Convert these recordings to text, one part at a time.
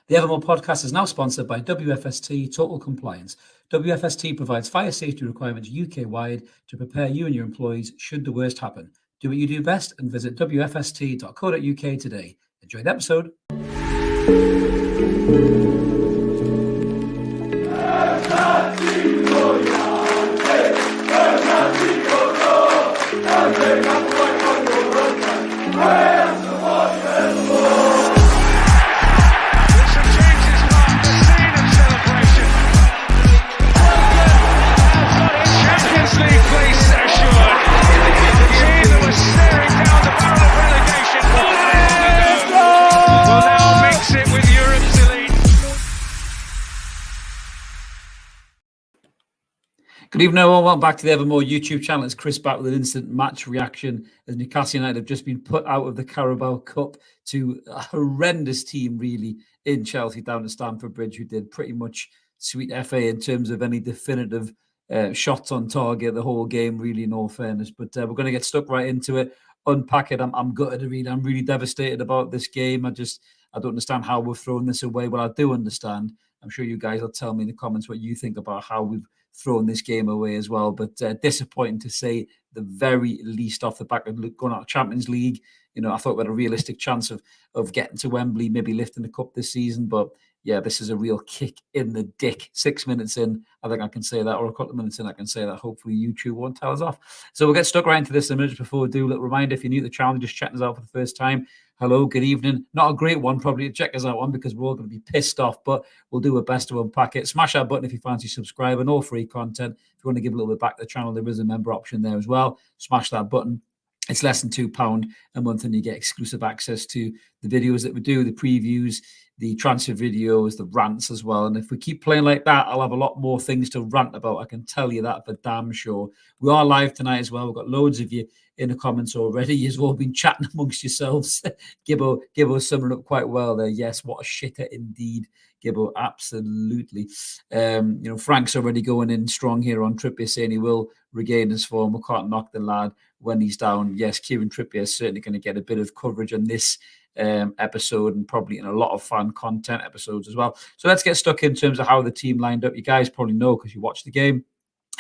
The Evermore podcast is now sponsored by WFST Total Compliance. WFST provides fire safety requirements UK-wide to prepare you and your employees should the worst happen. Do what you do best and visit wfst.co.uk today. Enjoy the episode. Good evening, everyone. Welcome back to the Evermore YouTube channel. It's Chris back with an instant match reaction as Newcastle United have just been put out of the Carabao Cup to a horrendous team, really, in Chelsea down at Stamford Bridge, who did pretty much sweet FA in terms of any definitive shots on target the whole game, really, in all fairness. But we're going to get stuck right into it, unpack it. I'm gutted to read. I'm really devastated about this game. I don't understand how we've thrown this away. Well, I do understand. I'm sure you guys will tell me in the comments what you think about how we've thrown this game away as well. But disappointing to say the very least off the back of going out of Champions League. You know, I thought we had a realistic chance of getting to Wembley, maybe lifting the cup this season. But yeah, this is a real kick in the dick. 6 minutes in, I think I can say that, or a couple of minutes in, I can say that. Hopefully YouTube won't tell us off. So we'll get stuck right into this in a minute. Before we do, a little reminder, if you're new to the channel, just checking us out for the first time, hello, good evening. Not a great one, probably, to check us out on because we're all going to be pissed off, but we'll do our best to unpack it. Smash that button if you fancy subscribing, all free content. If you want to give a little bit back to the channel, there is a member option there as well. Smash that button. It's less than £2 a month, and you get exclusive access to the videos that we do, the previews, the transfer videos, the rants as well. And if we keep playing like that, I'll have a lot more things to rant about. I can tell you that for damn sure. We are live tonight as well. We've got loads of you in the comments already. You've all been chatting amongst yourselves. Gibbo summing up quite well there. Yes, what a shitter indeed. Gibbo, absolutely. Frank's already going in strong here on Trippier, saying he will regain his form. We can't knock the lad when he's down. Yes, Kieran Trippier is certainly going to get a bit of coverage on this episode, and probably in a lot of fan content episodes as well. So let's get stuck in terms of how the team lined up. You guys probably know because you watched the game.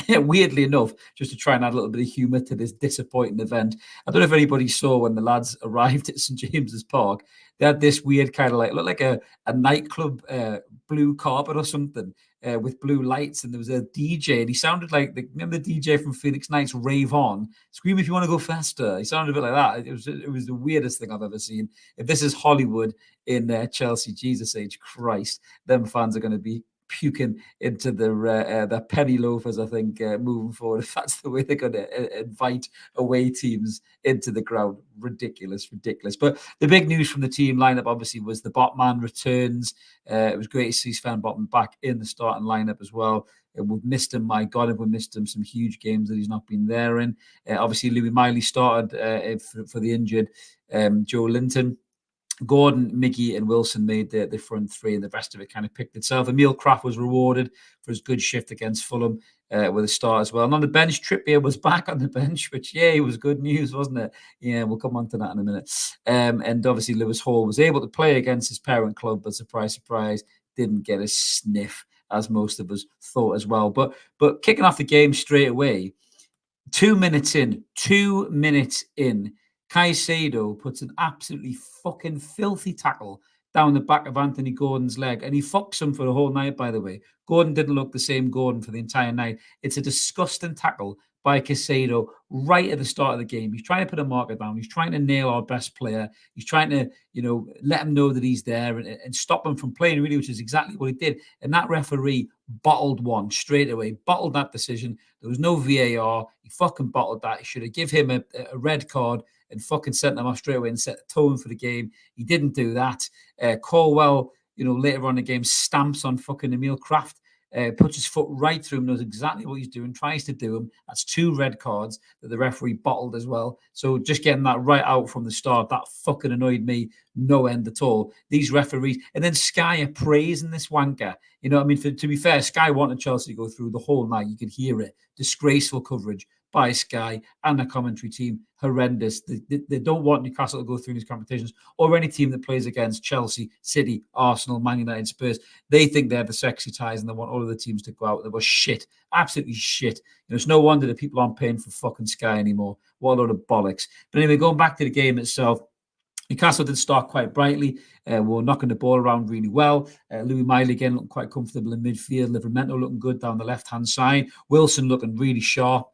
Weirdly enough, just to try and add a little bit of humour to this disappointing event, I don't know if anybody saw when the lads arrived at St James's Park, they had this weird kind of looked like a nightclub blue carpet or something with blue lights, and there was a DJ, and he sounded like remember the DJ from Phoenix Nights, Rave On, Scream If You Want to Go Faster. He sounded a bit like that. It was the weirdest thing I've ever seen. If this is Hollywood in Chelsea, Jesus H. Christ, them fans are going to be puking into the penny loafers, I think, moving forward. If that's the way they're going to invite away teams into the ground. Ridiculous. But the big news from the team lineup, obviously, was the Botman returns. It was great to see Sven Botman back in the starting lineup as well. We've missed him. My God, have we missed him. Some huge games that he's not been there in. Obviously, Louis Miley started for the injured Joe Linton. Gordon, Miggy and Wilson made the front three, and the rest of it kind of picked itself. Emil Kraft was rewarded for his good shift against Fulham with a start as well. And on the bench, Trippier was back on the bench, which, yeah, it was good news, wasn't it? Yeah, we'll come on to that in a minute. And obviously, Lewis Hall was able to play against his parent club, but surprise, surprise, didn't get a sniff, as most of us thought as well. But kicking off the game straight away, 2 minutes in, Caicedo puts an absolutely fucking filthy tackle down the back of Anthony Gordon's leg, and he fucks him for the whole night, by the way. Gordon didn't look the same Gordon for the entire night. It's a disgusting tackle by Caicedo right at the start of the game. He's trying to put a marker down. He's trying to nail our best player. He's trying to, let him know that he's there and stop him from playing, really, which is exactly what he did. And that referee bottled one straight away, bottled that decision. There was no VAR. He fucking bottled that. He should have given him a red card and fucking sent them off straight away and set the tone for the game. He didn't do that. Colwell, later on in the game, stamps on fucking Emil Kraft, puts his foot right through him, knows exactly what he's doing, tries to do him. That's 2 red cards that the referee bottled as well. So just getting that right out from the start, that fucking annoyed me no end at all. These referees, and then Sky are praising this wanker. You know what I mean? To be fair, Sky wanted Chelsea to go through the whole night. You could hear it. Disgraceful coverage by Sky and the commentary team. Horrendous. They don't want Newcastle to go through these competitions, or any team that plays against Chelsea, City, Arsenal, Man United, Spurs. They think they're the sexy ties and they want all of the teams to go out. They were shit. Absolutely shit. It's no wonder that people aren't paying for fucking Sky anymore. What a load of bollocks. But anyway, going back to the game itself, Newcastle did start quite brightly. Were knocking the ball around really well. Louis Miley again looking quite comfortable in midfield. Livramento looking good down the left-hand side. Wilson looking really sharp,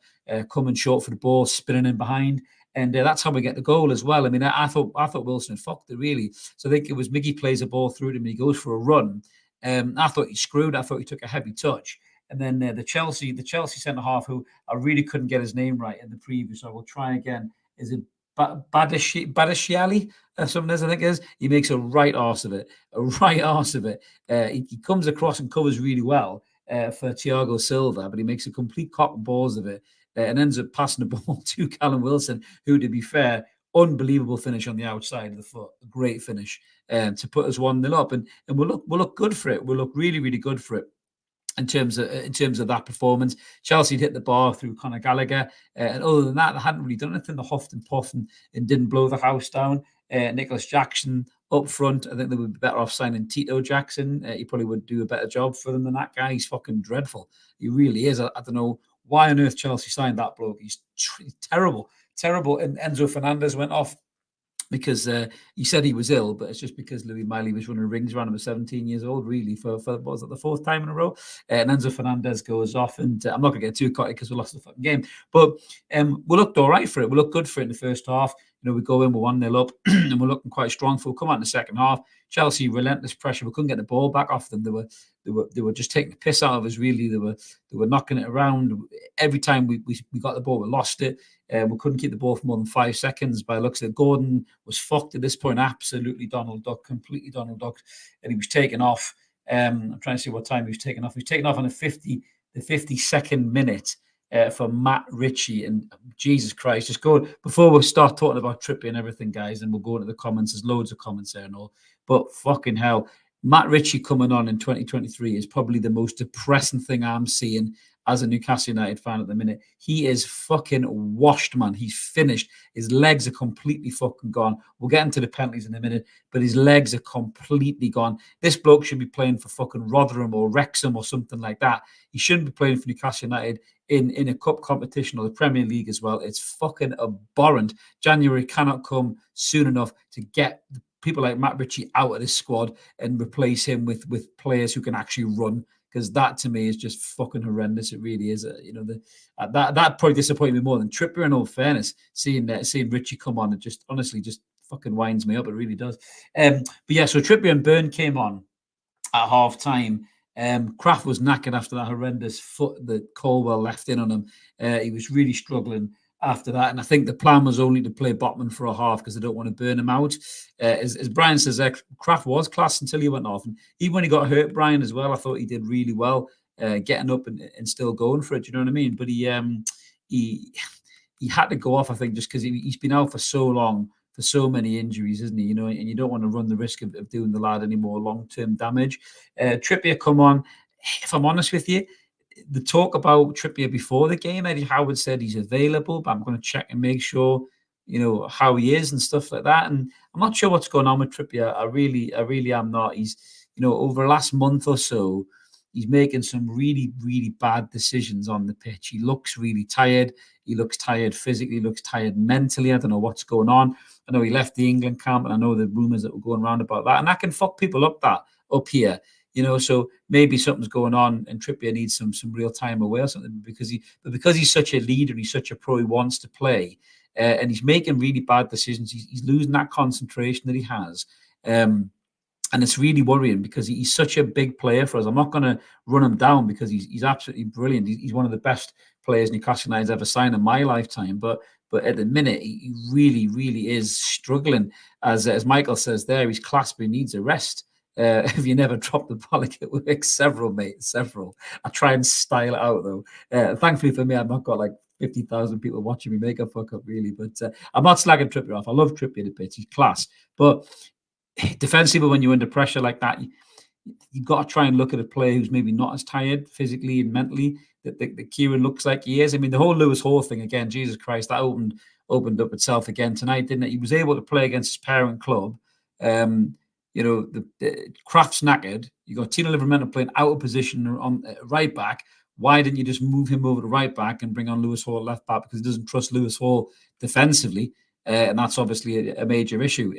coming short for the ball, spinning in behind. And that's how we get the goal as well. I mean, I thought Wilson had fucked it, really. So I think it was Miggy plays a ball through to him and he goes for a run. I thought he screwed. I thought he took a heavy touch. And then the Chelsea centre-half, who I really couldn't get his name right in the preview, so I will try again. Is it Badashiali? Something else, I think it is. He makes a right arse of it. He comes across and covers really well for Thiago Silva, but he makes a complete cock and balls of it and ends up passing the ball to Callum Wilson, who, to be fair, unbelievable finish on the outside of the foot. A great finish to put us 1-0 up. And we'll look good for it. We'll look really, really good for it. In terms of that performance, Chelsea hit the bar through Conor Gallagher, and other than that, they hadn't really done anything. They huffed and puffed and didn't blow the house down. Nicholas Jackson up front, I think they would be better off signing Tito Jackson. He probably would do a better job for them than that guy. He's fucking dreadful. He really is. I don't know why on earth Chelsea signed that bloke. He's terrible. And Enzo Fernandez went off because he said he was ill, but it's just because Louis Miley was running rings around him at 17 years old, really, for what was it, the fourth time in a row? And Enzo Fernandez goes off, and I'm not going to get too cocky because we lost the fucking game, but we looked all right for it. We looked good for it in the first half. We go in, we're 1-0 up, and we're looking quite strong. So we'll come out in the second half. Chelsea, relentless pressure. We couldn't get the ball back off them. They were just taking the piss out of us, really. They were knocking it around. Every time we got the ball, we lost it. We couldn't keep the ball for more than 5 seconds. By the looks of it, Gordon was fucked at this point. Absolutely Donald Duck, completely Donald Duck. And he was taken off. I'm trying to see what time he was taken off. He was taken off on the 52nd minute. For Matt Ritchie, and Jesus Christ, just go before we start talking about Trippier and everything, guys, and we'll go into the comments. There's loads of comments there and all, but fucking hell, Matt Ritchie coming on in 2023 is probably the most depressing thing I'm seeing as a Newcastle United fan at the minute. He is fucking washed, man. He's finished. His legs are completely fucking gone. We'll get into the penalties in a minute, but his legs are completely gone. This bloke should be playing for fucking Rotherham or Wrexham or something like that. He shouldn't be playing for Newcastle United in a cup competition or the Premier League as well. It's fucking abhorrent. January cannot come soon enough to get people like Matt Ritchie out of this squad and replace him with players who can actually run. Because that to me is just fucking horrendous. It really is. That probably disappointed me more than Trippier. In all fairness, seeing Ritchie come on, it just honestly just fucking winds me up. It really does. But yeah, so Trippier and Byrne came on at half time. Kraft was knackered after that horrendous foot that Colwell left in on him. He was really struggling after that, and I think the plan was only to play Botman for a half because they don't want to burn him out. As Brian says, Kraft was class until he went off, and even when he got hurt, Brian, as well, I thought he did really well, getting up and still going for it. You know what I mean? But he had to go off, I think, just because he's been out for so long, for so many injuries, isn't he? And you don't want to run the risk of doing the lad any more long-term damage. Trippier come on. If I'm honest with you, the talk about Trippier before the game, Eddie Howard said he's available, but I'm going to check and make sure, how he is and stuff like that. And I'm not sure what's going on with Trippier. I really am not. He's, over the last month or so, he's making some really, really bad decisions on the pitch. He looks really tired. He looks tired physically, looks tired mentally. I don't know what's going on. I know he left the England camp, and I know the rumours that were going around about that. And that can fuck people up here. So maybe something's going on, and Trippier needs some real time away or something because he's such a leader, he's such a pro, he wants to play, and he's making really bad decisions. He's losing that concentration that he has, and it's really worrying because he's such a big player for us. I'm not going to run him down because he's absolutely brilliant. He's one of the best players Newcastle United's ever signed in my lifetime, but at the minute he really, really is struggling. As Michael says there, he's class, but he needs a rest. If you never drop the ball, it works. Several. I try and style it out though. Thankfully for me, I've not got like 50,000 people watching me make a fuck up, really. But I'm not slagging Trippier off. I love Trippier to bits. He's class. But defensively, when you're under pressure like that, you've got to try and look at a player who's maybe not as tired physically and mentally that Kieran looks like he is. I mean, the whole Lewis Hall thing again, Jesus Christ, that opened up itself again tonight, didn't it? He was able to play against his parent club. The Kraft's knackered. You got Tino Livramento playing out of position on right back. Why didn't you just move him over to right back and bring on Lewis Hall left back? Because he doesn't trust Lewis Hall defensively. And that's obviously a major issue.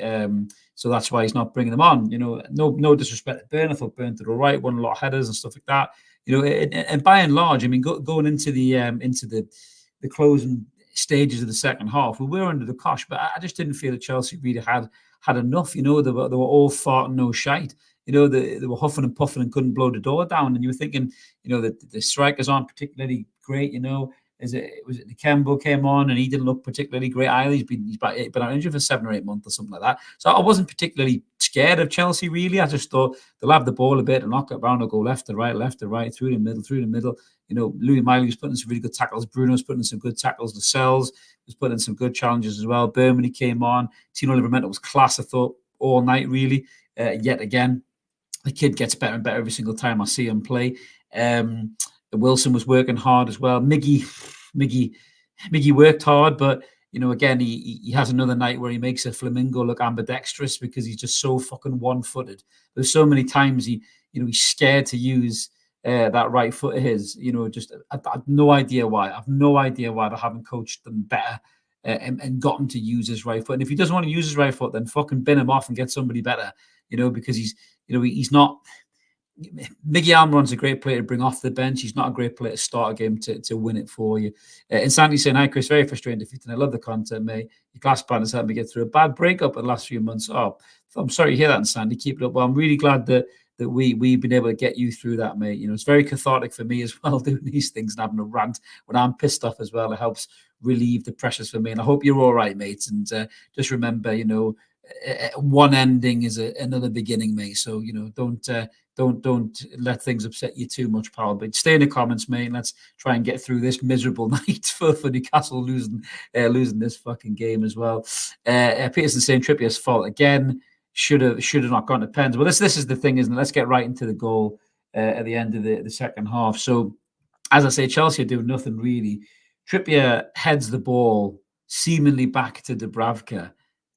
So that's why he's not bringing them on. No disrespect to Burn. I thought Burn to the right, won a lot of headers and stuff like that. And by and large, I mean, going into the closing stages of the second half, we were under the cosh, but I just didn't feel that Chelsea really had enough. They were all farting no shite. They were huffing and puffing and couldn't blow the door down. And you were thinking, that the strikers aren't particularly great. Was it Nakembo came on and he didn't look particularly great either. He's been out injured for 7 or 8 months or something like that. So I wasn't particularly scared of Chelsea really. I just thought they'll have the ball a bit and knock it around or go left to right, through the middle. Louis Miley was putting in some really good tackles. Bruno's putting in some good tackles. Lascelles was putting in some good challenges as well. Berman, he came on. Tino Livramento was class, I thought, all night really. Yet again, the kid gets better and better every single time I see him play. Wilson was working hard as well. Miggy worked hard, but again, he has another night where he makes a Flamingo look ambidextrous because he's just so fucking one-footed. There's so many times he's scared to use that right foot of his. I have no idea why. I have no idea why they haven't coached them better and got him to use his right foot. And if he doesn't want to use his right foot, then fucking bin him off and get somebody better. Because he's not. Miggy Almiron's a great player to bring off the bench. He's not a great player to start a game to win it for you. And Sandy saying, hi, Chris, very frustrating defeat. And I love the content, mate. Your class plan has helped me get through a bad breakup in the last few months. Oh, I'm sorry to hear that, Sandy. Keep it up. Well, I'm really glad that we've been able to get you through that, mate. It's very cathartic for me as well, doing these things and having a rant when I'm pissed off as well. It helps relieve the pressures for me. And I hope you're all right, mate. And just remember, one ending is another beginning, mate. So, don't let things upset you too much, pal. But stay in the comments, mate. And let's try and get through this miserable night for Newcastle losing this fucking game as well. Peterson saying Trippier's fault again. Should have not gone to pens. Well, this is the thing, isn't it? Let's get right into the goal at the end of the second half. So, as I say, Chelsea are doing nothing really. Trippier heads the ball seemingly back to Dubravka,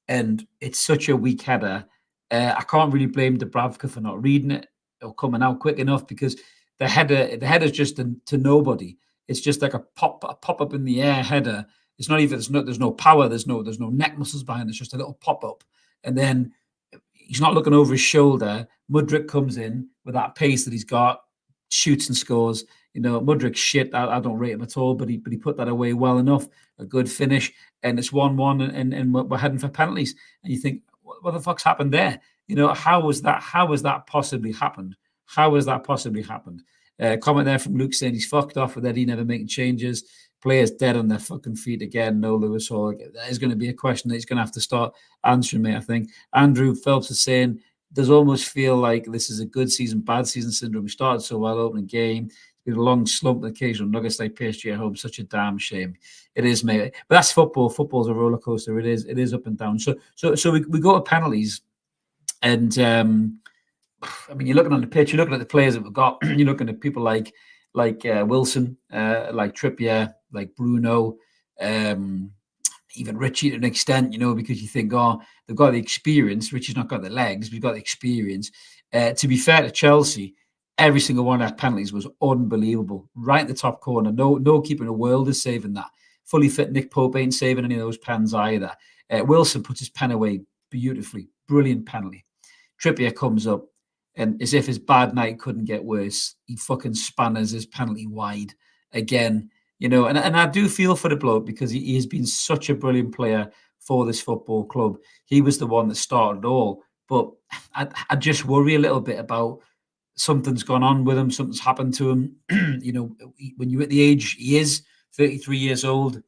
and it's such a weak header. I can't really blame Dubravka for not reading it or coming out quick enough, because the header's just to nobody. It's just like a pop up in the air header. It's not even there's no power. There's no neck muscles behind it. It's just a little pop up, and then he's not looking over his shoulder. Mudryk comes in with that pace that he's got, shoots and scores. Mudryk's shit. I don't rate him at all, but he put that away well enough. A good finish, and it's 1-1, and we're heading for penalties. And you think, what the fuck's happened there? How was that possibly happened? How has that possibly happened? Comment there from Luke saying he's fucked off with Eddie never making changes. Players dead on their fucking feet again. No Lewis Hall. That is going to be a question that he's going to have to start answering me, I think. Andrew Phelps is saying, does almost feel like this is a good season, bad season syndrome. We started so well, opening game. It's been a long slump with occasional nuggets like PSG at home. Such a damn shame. It is, mate. But that's football. Football's a roller coaster. It is up and down. So we go to penalties, and I mean, you're looking on the pitch. You're looking at the players that we've got. You're looking at people like Wilson, like Trippier, like Bruno, even Richie to an extent, because you think, oh, they've got the experience. Richie's not got the legs, but he's got the experience. To be fair to Chelsea, every single one of their penalties was unbelievable. Right in the top corner. No keeper in the world is saving that. Fully fit Nick Pope ain't saving any of those pens either. Wilson puts his pen away beautifully. Brilliant penalty. Trippier comes up, and as if his bad night couldn't get worse, he fucking spanners his penalty wide again. And I do feel for the bloke, because he has been such a brilliant player for this football club. He was the one that started it all. But I just worry a little bit about something's gone on with him. Something's happened to him. When you're at the age he is, 33 years old,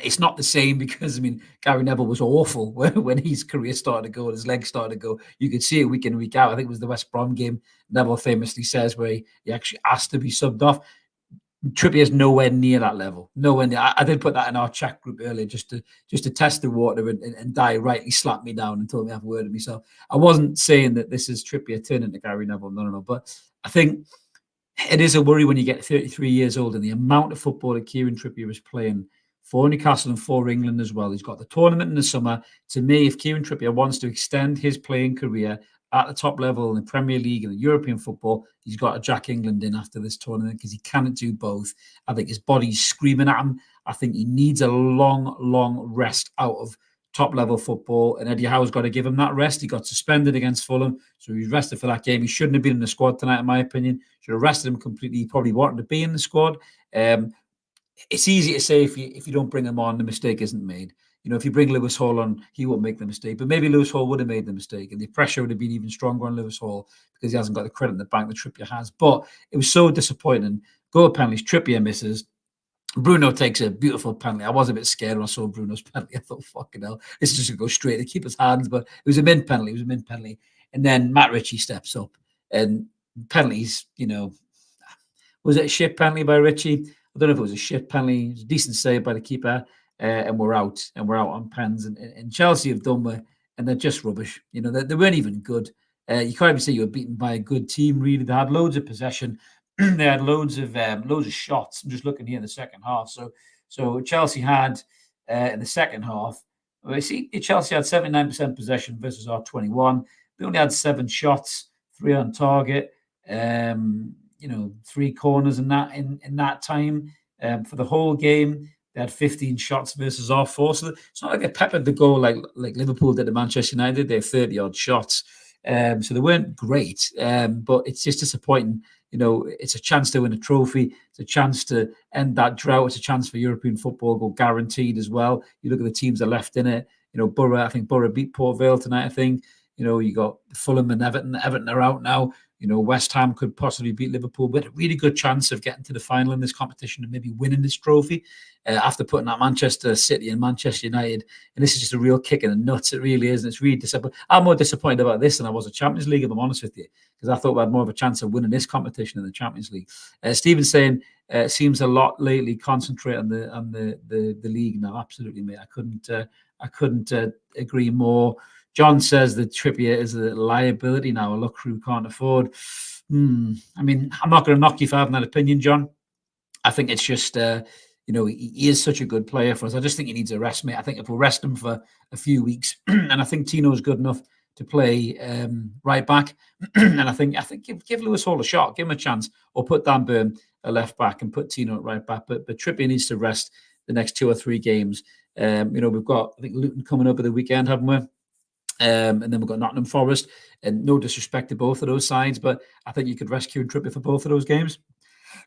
it's not the same, because, I mean, Gary Neville was awful when his career started to go and his legs started to go. You could see it week in, week out. I think it was the West Brom game, Neville famously says, where he actually asked to be subbed off. Trippier's nowhere near that level. Nowhere near. I did put that in our chat group earlier just to test the water, and Di rightly slapped me down and told me I have a word of myself. I wasn't saying that this is Trippier turning to Gary Neville. No. But I think it is a worry when you get 33 years old and the amount of football that Kieran Trippier is playing for Newcastle and for England as well. He's got the tournament in the summer. To me, if Kieran Trippier wants to extend his playing career at the top level in the Premier League and European football, he's got to jack England in after this tournament because he cannot do both. I think his body's screaming at him. I think he needs a long rest out of top level football, and Eddie Howe's got to give him that rest. He got suspended against Fulham, so he's rested for that game. He shouldn't have been in the squad tonight, in my opinion. Should have rested him completely. He probably wanted to be in the squad. It's easy to say if you don't bring him on, the mistake isn't made. You know, if you bring Lewis Hall on, he won't make the mistake. But maybe Lewis Hall would have made the mistake, and the pressure would have been even stronger on Lewis Hall because he hasn't got the credit in the bank that Trippier has. But it was so disappointing. Goal penalties, Trippier misses. Bruno takes a beautiful penalty. I was a bit scared when I saw Bruno's penalty. I thought, fucking hell, this is just going to go straight to keeper's hands. But it was a mint penalty. It was a mint penalty. And then Matt Ritchie steps up. And penalties, you know, was it a shit penalty by Ritchie? I don't know if it was a shit penalty. It was a decent save by the keeper. And we're out. And we're out on pens. And Chelsea have done with, and they're just rubbish. You know, they weren't even good. You can't even say you were beaten by a good team, really. They had loads of possession. They had loads of shots. I'm just looking here in the second half. So Chelsea had in the second half. Well, see, Chelsea had 79% possession versus our 21. They only had 7 shots, 3 on target. You know, 3 corners in that time. For the whole game, they had 15 shots versus our 4. So it's not like they peppered the goal like Liverpool did to Manchester United. They have 30 odd shots. So they weren't great, but it's just disappointing. You know, it's a chance to win a trophy. It's a chance to end that drought. It's a chance for European football go guaranteed as well. You look at the teams that are left in it. You know, I think Borough beat Port Vale tonight, I think. You know, you got Fulham and Everton. Everton are out now. You know, West Ham could possibly beat Liverpool, but a really good chance of getting to the final in this competition and maybe winning this trophy after putting out Manchester City and Manchester United. And this is just a real kick in the nuts. It really is. And it's really disappointing. I'm more disappointed about this than I was at Champions League, if I'm honest with you, because I thought we had more of a chance of winning this competition in the Champions League. Stephen's saying it seems a lot lately concentrate on the league now. Absolutely, mate. I couldn't agree more. John says that Trippier is a liability now, a luxury we can't afford. I mean, I'm not going to knock you for having that opinion, John. I think it's just, you know, he is such a good player for us. I just think he needs a rest, mate. I think if we rest him for a few weeks, and I think Tino is good enough to play right back, and I think give Lewis Hall a shot, give him a chance, or put Dan Burn a left back and put Tino at right back. But Trippier needs to rest the next 2 or 3 games. You know, we've got, I think, Luton coming up at the weekend, haven't we? And then we've got Nottingham Forest, and no disrespect to both of those sides, but I think you could rescue Trippier for both of those games,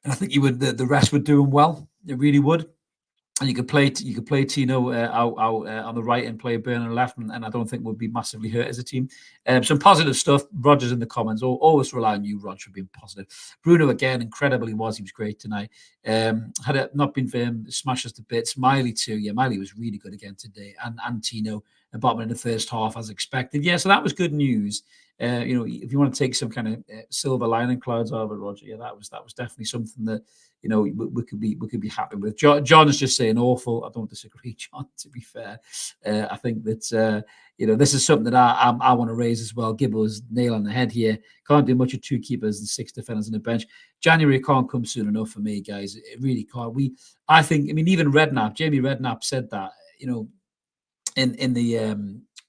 and I think you would. The rest would do him well. It really would. And you could play Tino out on the right and play Burn on the left, and I don't think we'll be massively hurt as a team. Some positive stuff. Roger's in the comments. Always rely on you, Roger, for being positive. Bruno again, incredible he was. He was great tonight. Had it not been for him, smash us to bits. Miley too. Yeah, Miley was really good again today, and Tino. Bottom in the first half as expected. Yeah, so that was good news. You know, if you want to take some kind of silver lining clouds out of it, Roger, yeah, that was definitely something that, you know, we could be happy with. John is just saying awful. I don't disagree, John. To be fair, I think that you know, this is something that I want to raise as well. Gibbo's nail on the head here. Can't do much with 2 keepers and 6 defenders on the bench. January can't come soon enough for me, guys. It really can't. I think. I mean, even Jamie Redknapp said that. You know, in the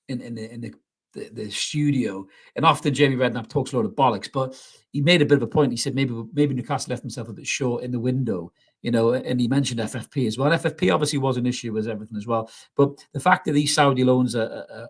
studio, and often Jamie Redknapp talks a lot of bollocks, but he made a bit of a point. He said maybe Newcastle left himself a bit short in the window, you know, and he mentioned FFP as well. FFP obviously was an issue as everything as well, but the fact that these Saudi loans are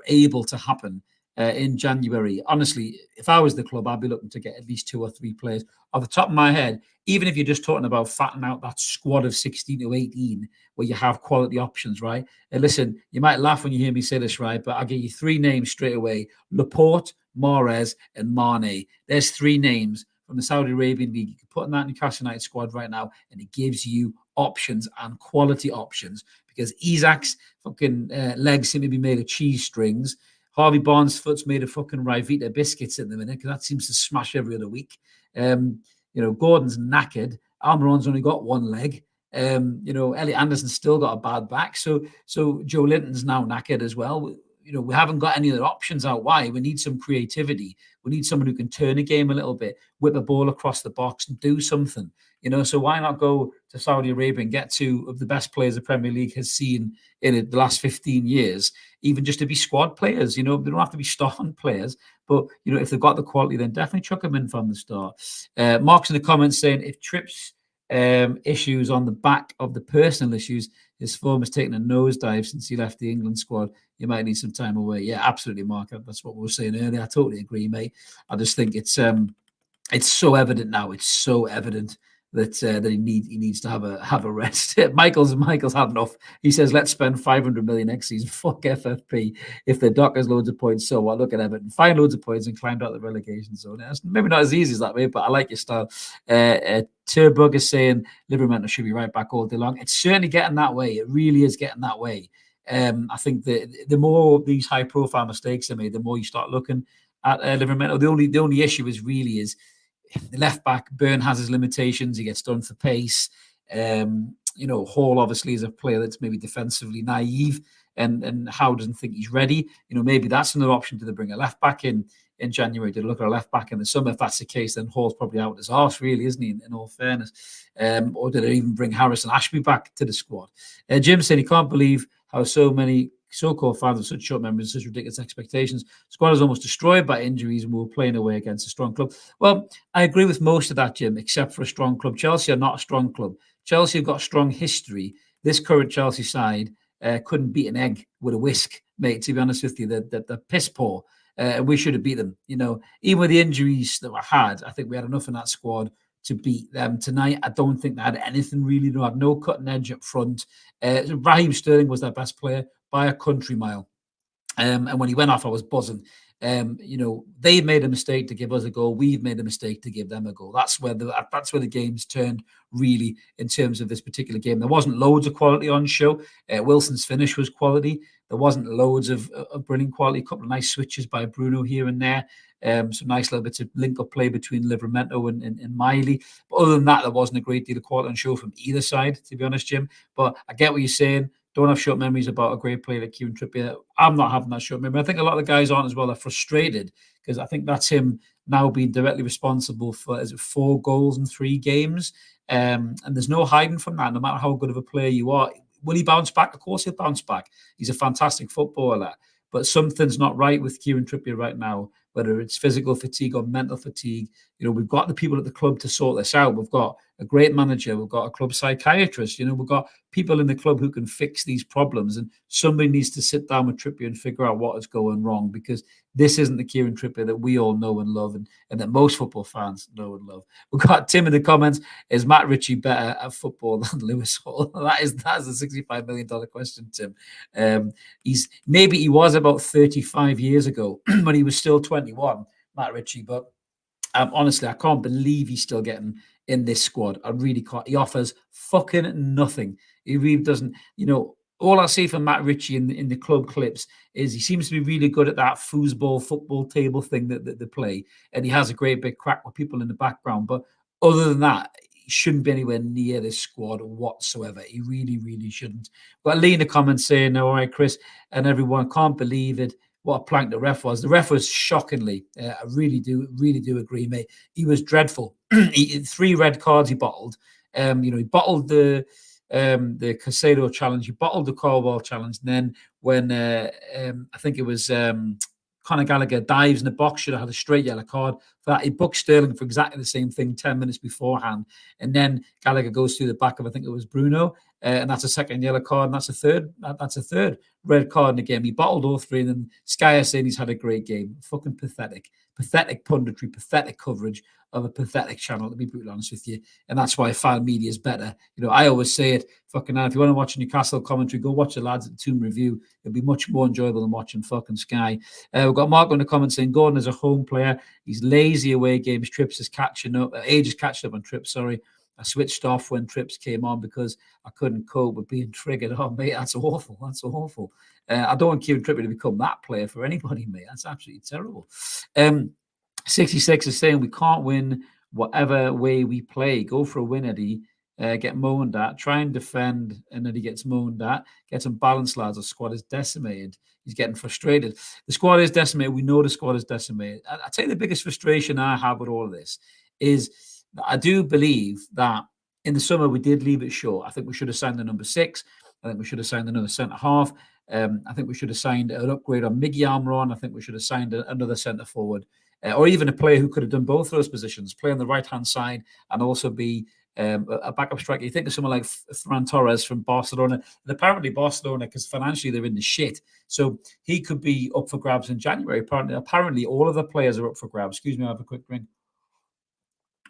able to happen in January, honestly, if I was the club, I'd be looking to get at least 2 or 3 players. Off the top of my head, even if you're just talking about fattening out that squad of 16 to 18, where you have quality options, right? And listen, you might laugh when you hear me say this, right? But I'll give you 3 names straight away: Laporte, Mahrez, and Mane. There's 3 names from the Saudi Arabian League. You can put in that Newcastle United squad right now, and it gives you options and quality options, because Isak's fucking legs seem to be made of cheese strings. Harvey Barnes' foot's made of fucking Ryvita biscuits at the minute, because that seems to smash every other week. You know, Gordon's knackered. Almiron's only got one leg. Elliot Anderson's still got a bad back. So Joe Linton's now knackered as well. We haven't got any other options out wide. We need some creativity. We need someone who can turn a game a little bit, whip a ball across the box and do something. So why not go to Saudi Arabia and get two of the best players the Premier League has seen in the last 15 years, even just to be squad players? They don't have to be starting players, but if they've got the quality, then definitely chuck them in from the start. Mark's in the comments saying if Tripp's issues on the back of the personal issues, his form has taken a nosedive since he left the England squad. You might need some time away. Yeah, absolutely, Mark. That's what we were saying earlier. I totally agree, mate. I just think it's so evident now. It's so evident that he needs to have a rest. Michael's had enough. He says, let's spend 500 million next season. Fuck FFP. If the Dock has loads of points, so what? Look at Everton. Find loads of points and climbed out the relegation zone. It's maybe not as easy as that way, but I like your style. Turbug is saying Liverpool should be right back all day long. It's certainly getting that way. It really is getting that way. I think the more these high profile mistakes are made, the more you start looking at Liverpool. The only issue is the left back. Byrne has his limitations. He gets done for pace. Hall obviously is a player that's maybe defensively naive and Howe doesn't think he's ready. Maybe that's another option to bring a left back in January to look at a left back in the summer. If that's the case, then Hall's probably out his arse, really, isn't he? In all fairness, or did they even bring Harrison Ashby back to the squad? Jim said he can't believe how so many so-called fans have such short memories, such ridiculous expectations. Squad is almost destroyed by injuries, and we were playing away against a strong club. Well, I agree with most of that, Jim, except for a strong club. Chelsea are not a strong club. Chelsea have got a strong history. This current Chelsea side couldn't beat an egg with a whisk, mate. To be honest with you, they're piss poor. We should have beat them. Even with the injuries that we had, I think we had enough in that squad to beat them tonight. I don't think they had anything really. They had no cutting edge up front. Raheem Sterling was their best player by a country mile. And when he went off, I was buzzing. They've made a mistake to give us a goal. We've made a mistake to give them a goal. That's where the game's turned, really, in terms of this particular game. There wasn't loads of quality on show. Wilson's finish was quality. There wasn't loads of brilliant quality. A couple of nice switches by Bruno here and there. Some nice little bits of link-up play between Livramento and Miley. But other than that, there wasn't a great deal of quality on show from either side, to be honest, Jim. But I get what you're saying. Don't have short memories about a great player like Kieran Trippier. I'm not having that short memory. I think a lot of the guys aren't as well. They're frustrated because I think that's him now being directly responsible for 4 goals in 3 games. And there's no hiding from that, no matter how good of a player you are. Will he bounce back? Of course he'll bounce back. He's a fantastic footballer. But something's not right with Kieran Trippier right now, whether it's physical fatigue or mental fatigue. We've got the people at the club to sort this out. We've got a great manager. We've got a club psychiatrist. We've got people in the club who can fix these problems. And somebody needs to sit down with Trippier and figure out what is going wrong, because this isn't the Kieran Trippier that we all know and love and that most football fans know and love. We've got Tim in the comments. Is Matt Ritchie better at football than Lewis Hall? That's a $65 million question, Tim. Maybe he was about 35 years ago when he was still 21, Matt Ritchie, but honestly, I can't believe he's still getting in this squad. I really can't. He offers fucking nothing. He really doesn't. All I see from Matt Ritchie in the club clips is he seems to be really good at that football table thing that they play, and he has a great big crack with people in the background. But other than that, he shouldn't be anywhere near this squad whatsoever. He really, really shouldn't. But Lee in the comments saying, all right, Chris, and everyone, can't believe it. What a plank the ref was. The ref was shockingly. I really do agree, mate. He was dreadful. 3 red cards he bottled. He bottled the Casado challenge. He bottled the Carabao challenge. And then when I think it was Conor Gallagher dives in the box, should have had a straight yellow card for that. He booked Sterling for exactly the same thing 10 minutes beforehand. And then Gallagher goes through the back of, I think it was Bruno, and that's a second yellow card, and that's a third red card in the game. He bottled all 3, and then Sky is saying he's had a great game. Fucking pathetic punditry, pathetic coverage of a pathetic channel, to be brutally honest with you. And that's why fan media is better. I always say it, fucking hell, if you want to watch Newcastle commentary, go watch the lads at the Tomb Review. It'll be much more enjoyable than watching fucking Sky. We've got Mark in the comments saying Gordon is a home player. He's lazy away games. Trips is catching up. Age is catching up on Trips, sorry. I switched off when Trips came on because I couldn't cope with being triggered. Oh, mate, that's awful. That's awful. I don't want Kieran Trippier to become that player for anybody, mate. That's absolutely terrible. 66 is saying we can't win whatever way we play, go for a win, Eddie. Get moaned at, try and defend, and then he gets moaned at. Get some balance, lads. The squad is decimated. He's getting frustrated. The squad is decimated. We know the squad is decimated. I tell you, the biggest frustration I have with all of this is that I do believe that in the summer we did leave it short. I think we should have signed the number 6. I think we should have signed another centre half. I think we should have signed an upgrade on Miggy Almiron. I think we should have signed another centre forward, or even a player who could have done both those positions, play on the right hand side and also be a backup striker. You think of someone like Ferran Torres from Barcelona, and apparently Barcelona, because financially they're in the shit, so he could be up for grabs in January. Apparently all of the players are up for grabs. Excuse me, I have a quick drink.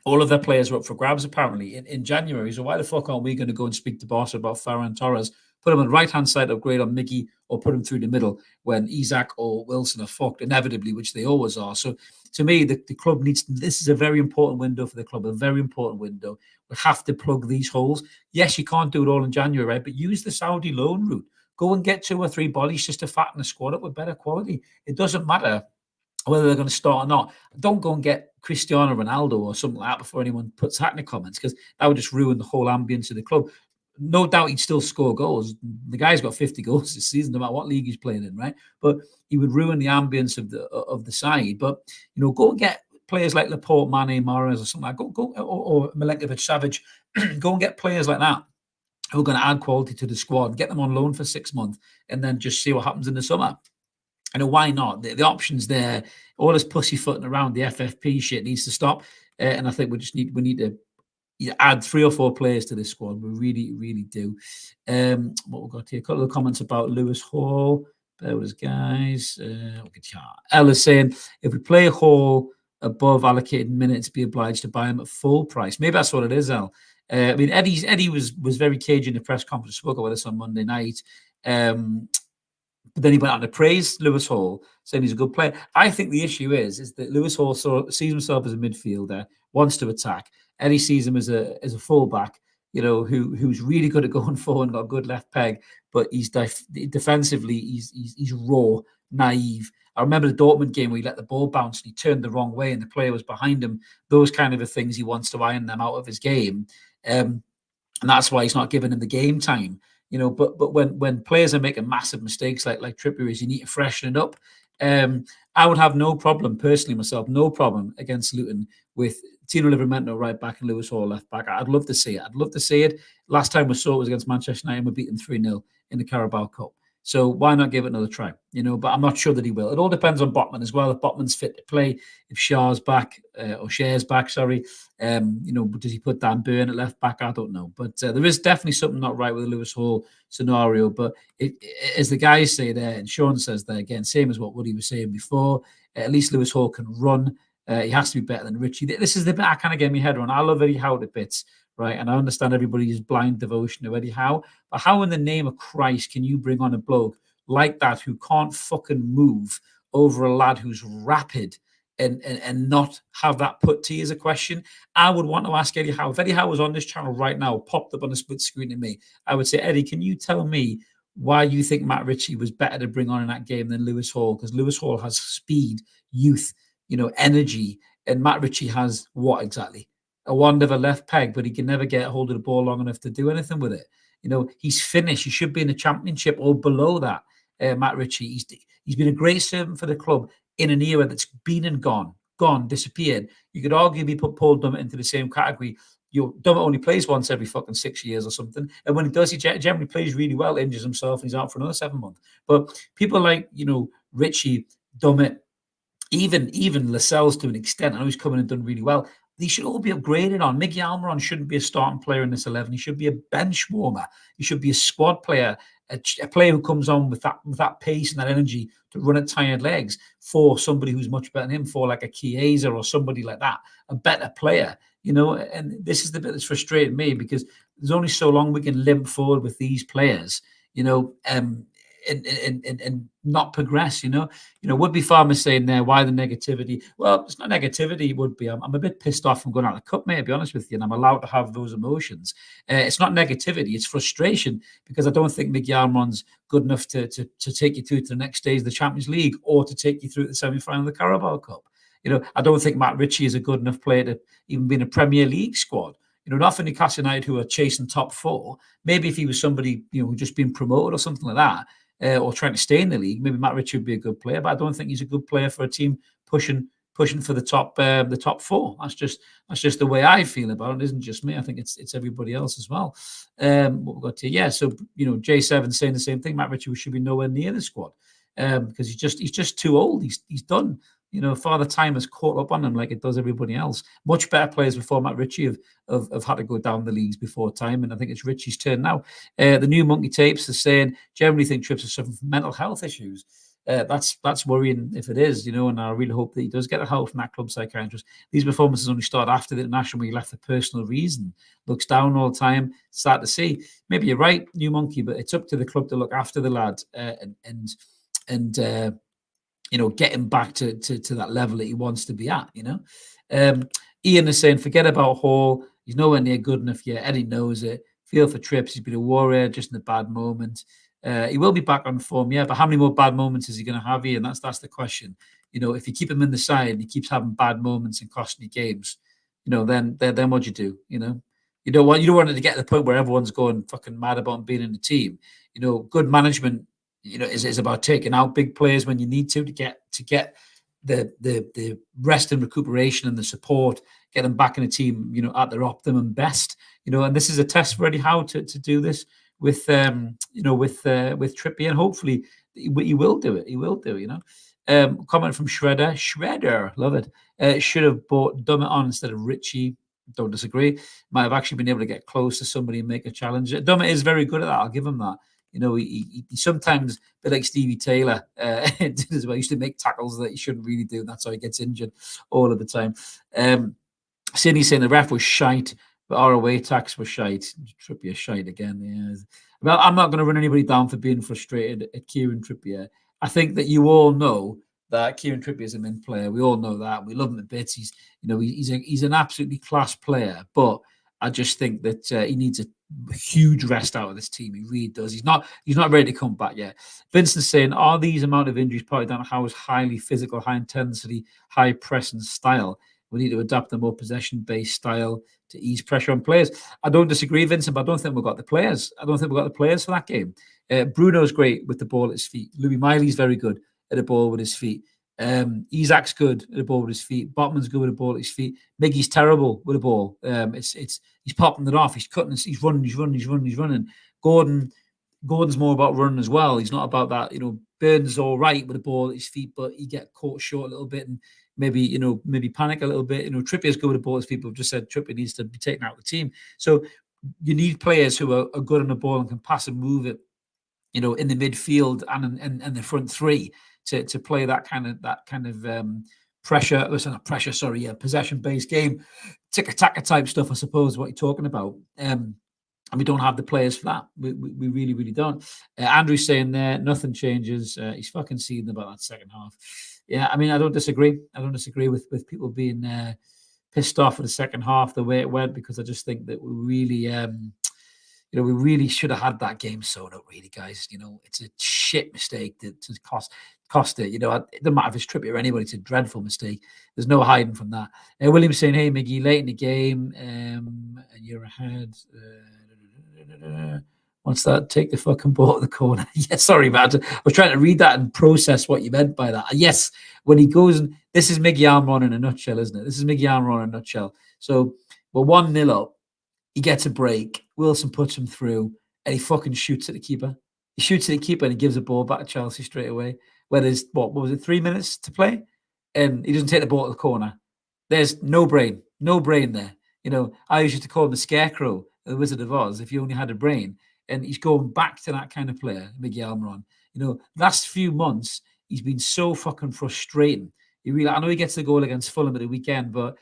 All of their players are up for grabs apparently in January. So why the fuck aren't we going to go and speak to Barca about Ferran Torres, put him on the right-hand side, upgrade on Miggy, or put him through the middle when Isak or Wilson are fucked, inevitably, which they always are. So to me, the club needs, this is a very important window for the club, a very important window. We have to plug these holes. Yes, you can't do it all in January, right? But use the Saudi loan route. Go and get 2 or 3 bodies just to fatten the squad up with better quality. It doesn't matter whether they're going to start or not. Don't go and get Cristiano Ronaldo or something like that before anyone puts that in the comments, because that would just ruin the whole ambience of the club. No doubt he'd still score goals. The guy's got 50 goals this season, no matter what league he's playing in, right? But he would ruin the ambience of the side. But go and get players like Laporte, Mane, Mahrez, or something like that. Or Milenkovic, Savic. Go and get players like that who are going to add quality to the squad. Get them on loan for 6 months, and then just see what happens in the summer. Why not? The options there. All this pussyfooting around the FFP shit needs to stop. And I think we need to add 3 or 4 players to this squad. We really, really do. What we've got here, a couple of comments about Lewis Hall. Bear with us, guys. Ella's saying, if we play Hall above allocated minutes, be obliged to buy him at full price. Maybe that's what it is, El. I mean, Eddie was very cagey in the press conference, spoke about this on Monday night. But then he went on to praise Lewis Hall, saying he's a good player. I think the issue is that Lewis Hall sees himself as a midfielder, wants to attack. Eddie sees him as a fullback, who's really good at going forward and got a good left peg, but he's defensively he's raw, naive. I remember the Dortmund game where he let the ball bounce and he turned the wrong way and the player was behind him. Those kind of things he wants to iron them out of his game, and that's why he's not giving him the game time. But when players are making massive mistakes like Trippier is, you need to freshen it up. I would have no problem, personally myself, no problem against Luton with Tino Livramento right back and Lewis Hall left back. I'd love to see it. Last time we saw it was against Manchester United, we beat them 3-0 in the Carabao Cup. So why not give it another try? But I'm not sure that he will. It all depends on Botman as well. If Botman's fit to play, if Shah's back, or Share's back, sorry. Does he put Dan Burn at left back? I don't know. But there is definitely something not right with the Lewis Hall scenario. But as the guys say there, and Sean says there again, same as what Woody was saying before, at least Lewis Hall can run. He has to be better than Richie. This is the bit I kind of get my head around. I love Eddie Howe to bits, right? And I understand everybody's blind devotion to Eddie Howe. But how in the name of Christ can you bring on a bloke like that who can't fucking move over a lad who's rapid and not have that put to you as a question? I would want to ask Eddie Howe. If Eddie Howe was on this channel right now, popped up on a split screen to me, I would say, Eddie, can you tell me why you think Matt Ritchie was better to bring on in that game than Lewis Hall? Because Lewis Hall has speed, youth, energy, and Matt Ritchie has what exactly? A wand of a left peg, but he can never get hold of the ball long enough to do anything with it. He's finished. He should be in the Championship or below that. Matt Ritchie, he's been a great servant for the club in an era that's been and gone, disappeared. You could arguably put Paul Dummett into the same category. Dummett only plays once every fucking 6 years or something, and when he does, he generally plays really well, injures himself, and he's out for another 7 months. But people like Ritchie, Dummett, even Lascelles to an extent, I know he's come in and done really well. They should all be upgraded on. Miggy Almiron shouldn't be a starting player in this 11. He should be a bench warmer. He should be a squad player, a player who comes on with that pace and that energy to run at tired legs for somebody who's much better than him, for like a Chiesa or somebody like that, a better player. And this is the bit that's frustrated me, because there's only so long we can limp forward with these players, and not progress. Would-be farmers saying there, why the negativity? Well, it's not negativity, would be. I'm a bit pissed off from going out of the cup, mate, to be honest with you, and I'm allowed to have those emotions. It's not negativity, it's frustration, because I don't think Miggy Almiron's good enough to take you through to the next stage of the Champions League, or to take you through the semi-final of the Carabao Cup. I don't think Matt Ritchie is a good enough player to even be in a Premier League squad. Not for Newcastle United, who are chasing top four. Maybe if he was somebody, who just been promoted or something like that, or trying to stay in the league, maybe Matt Ritchie would be a good player. But I don't think he's a good player for a team pushing for the top four. That's just the way I feel about it. It isn't just me. I think it's everybody else as well. What we've got here, yeah. So J7 saying the same thing. Matt Ritchie should be nowhere near the squad because he's just too old. He's done. Father Time has caught up on him like it does everybody else. Much better players before Matt Ritchie have had to go down the leagues before Time, and I think it's Ritchie's turn now. The new Monkey Tapes is saying, generally think Trips is suffering from mental health issues. That's worrying if it is, and I really hope that he does get the help from that club psychiatrist. These performances only start after the international where he left for personal reason. Looks down all the time. Start to see. Maybe you're right, new Monkey, but it's up to the club to look after the lad and get him back to that level that he wants to be at, Ian is saying, forget about Hall. He's nowhere near good enough yet. Eddie knows it. Feel for Trips. He's been a warrior just in a bad moment. He will be back on form, yeah, but how many more bad moments is he going to have here? And that's the question. If you keep him in the side and he keeps having bad moments and costing you games, then what you do? You don't want it to get to the point where everyone's going fucking mad about him being in the team. Good management is about taking out big players when you need to get the rest and recuperation and the support, get them back in the team, at their optimum best. And this is a test for Eddie Howe to do this with Trippier, and hopefully he will do it. He will do, comment from Shredder, love it. Should have bought Dummett on instead of Ritchie. Don't disagree. Might have actually been able to get close to somebody and make a challenge. Dummett is very good at that. I'll give him that. He sometimes, a bit like Stevie Taylor, did as well. He used to make tackles that he shouldn't really do. And that's how he gets injured all of the time. Sidney saying the ref was shite, but our away attacks were shite. Trippier shite again. Yeah. Well, I'm not going to run anybody down for being frustrated at Kieran Trippier. I think that you all know that Kieran Trippier is a mint player. We all know that. We love him to bits. He's an absolutely class player, but I just think that he needs a huge rest out of this team. He really does. He's not ready to come back yet. Vincent's saying, are these amount of injuries partly down to Howe's highly physical, high intensity, high pressing style? We need to adapt a more possession-based style to ease pressure on players. I don't disagree, Vincent, but I don't think we've got the players. I don't think we've got the players for that game. Bruno's great with the ball at his feet. Louis Miley's very good at the ball with his feet. Isak's good at the ball with his feet. Botman's good with the ball at his feet. Miggy's terrible with the ball. He's popping it off. He's cutting. He's running. Gordon's more about running as well. He's not about that. Burns all right with the ball at his feet, but he get caught short a little bit and maybe panic a little bit. Trippier's good with the ball at his feet, but we've just said Trippier needs to be taken out of the team. So you need players who are good on the ball and can pass and move it, in the midfield and the front three to play that kind of pressure. Listen, not pressure. Sorry, possession-based game, tick-a-tack type stuff. I suppose what you're talking about. And we don't have the players for that. We really, really don't. Andrew's saying there, nothing changes. He's fucking seething about that second half. Yeah, I mean, I don't disagree. I don't disagree with people being pissed off with the second half, the way it went, because I just think that we really should have had that game sewn up, really, guys. It's a shit mistake to cost it. It doesn't matter if it's Trippier or anybody, it's a dreadful mistake. There's no hiding from that. William's saying, hey, Miggy, late in the game, and you're ahead. What's that? Take the fucking ball at the corner. Yeah, sorry, man. I was trying to read that and process what you meant by that. Yes, when he goes, and this is Miggy Almiron in a nutshell, isn't it? This is Miggy Almiron in a nutshell. So we're 1-0 up. He gets a break. Wilson puts him through, and he fucking shoots at the keeper. He shoots at the keeper, and he gives the ball back to Chelsea straight away. Where there's, what was it, 3 minutes to play? And he doesn't take the ball to the corner. There's no brain there. I used to call him the Scarecrow, the Wizard of Oz, if he only had a brain. And he's going back to that kind of player, Miguel Almiron. Last few months, he's been so fucking frustrating. I know he gets the goal against Fulham at the weekend, but,